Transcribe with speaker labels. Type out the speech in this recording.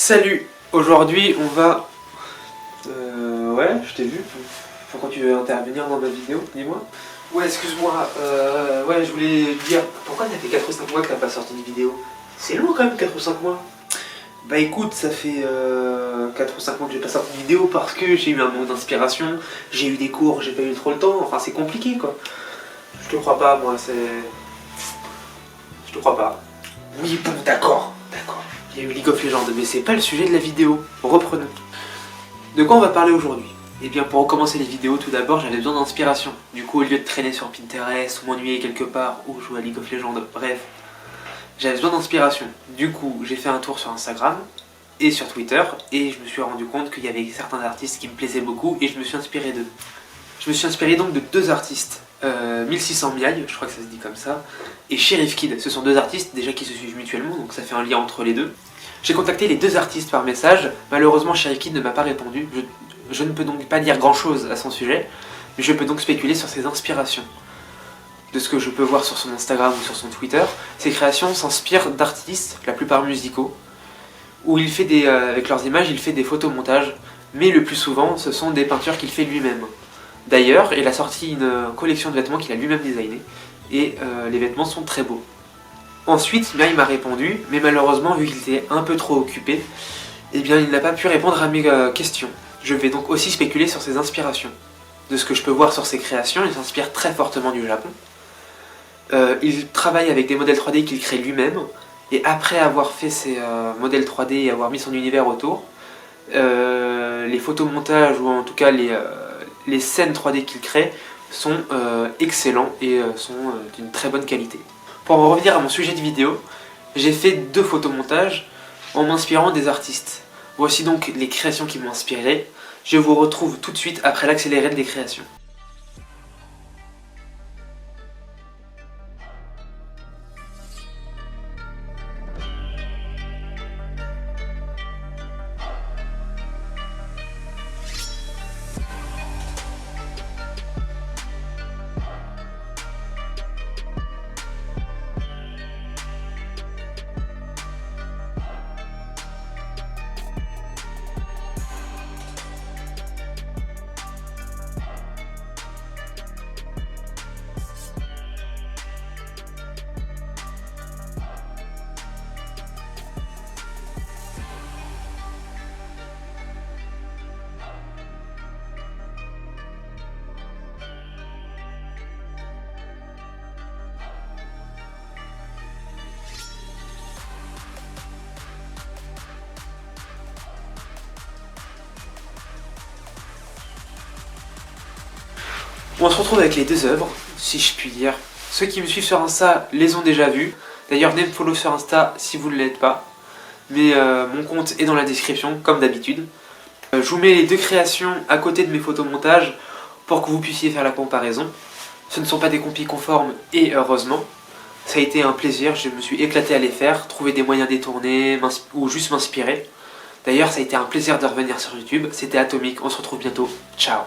Speaker 1: Salut. Aujourd'hui on va... Ouais, je t'ai vu. Pourquoi tu veux intervenir dans ma vidéo? Dis-moi. Ouais, excuse-moi. Ouais, je voulais te dire, pourquoi ça fait 4 ou 5 mois que t'as pas sorti de vidéo? C'est long quand même, 4 ou 5 mois. Bah écoute, ça fait 4 ou 5 mois que j'ai pas sorti de vidéo parce que j'ai eu un manque d'inspiration, j'ai eu des cours, j'ai pas eu trop le temps, enfin c'est compliqué quoi. Je te crois pas, moi, c'est... Je te crois pas. Oui, bon, d'accord. Il y a eu League of Legends, mais c'est pas le sujet de la vidéo. Reprenons. De quoi on va parler aujourd'hui? Eh bien, pour recommencer les vidéos, tout d'abord, j'avais besoin d'inspiration. Du coup, au lieu de traîner sur Pinterest ou m'ennuyer quelque part ou jouer à League of Legends, bref, j'avais besoin d'inspiration. Du coup, j'ai fait un tour sur Instagram et sur Twitter et je me suis rendu compte qu'il y avait certains artistes qui me plaisaient beaucoup et je me suis inspiré d'eux. Je me suis inspiré donc de deux artistes, 1600 Miaille, je crois que ça se dit comme ça, et Sheriff Kid. Ce sont deux artistes déjà qui se suivent mutuellement, donc ça fait un lien entre les deux. J'ai contacté les deux artistes par message, malheureusement Sheriff Kid ne m'a pas répondu, je ne peux donc pas dire grand chose à son sujet, mais je peux donc spéculer sur ses inspirations. De ce que je peux voir sur son Instagram ou sur son Twitter, ses créations s'inspirent d'artistes, la plupart musicaux, où il fait des, avec leurs images, il fait des photomontages, mais le plus souvent ce sont des peintures qu'il fait lui-même. D'ailleurs, il a sorti une collection de vêtements qu'il a lui-même designé, et les vêtements sont très beaux. Ensuite, Miaille m'a répondu, mais malheureusement, vu qu'il était un peu trop occupé, eh bien, il n'a pas pu répondre à mes questions. Je vais donc aussi spéculer sur ses inspirations. De ce que je peux voir sur ses créations, il s'inspire très fortement du Japon. Il travaille avec des modèles 3D qu'il crée lui-même, et après avoir fait ses modèles 3D et avoir mis son univers autour, les photomontages, ou en tout cas les scènes 3D qu'il crée, sont excellents et sont d'une très bonne qualité. Pour en revenir à mon sujet de vidéo, j'ai fait deux photomontages en m'inspirant des artistes. Voici donc les créations qui m'ont inspiré. Je vous retrouve tout de suite après l'accéléré des créations. On se retrouve avec les deux œuvres, si je puis dire. Ceux qui me suivent sur Insta les ont déjà vus. D'ailleurs, venez me follow sur Insta si vous ne l'êtes pas. Mais mon compte est dans la description, comme d'habitude. Je vous mets les deux créations à côté de mes photomontages pour que vous puissiez faire la comparaison. Ce ne sont pas des compis conformes et heureusement. Ça a été un plaisir, je me suis éclaté à les faire, trouver des moyens détournés ou juste m'inspirer. D'ailleurs, ça a été un plaisir de revenir sur YouTube. C'était Atomic, on se retrouve bientôt. Ciao!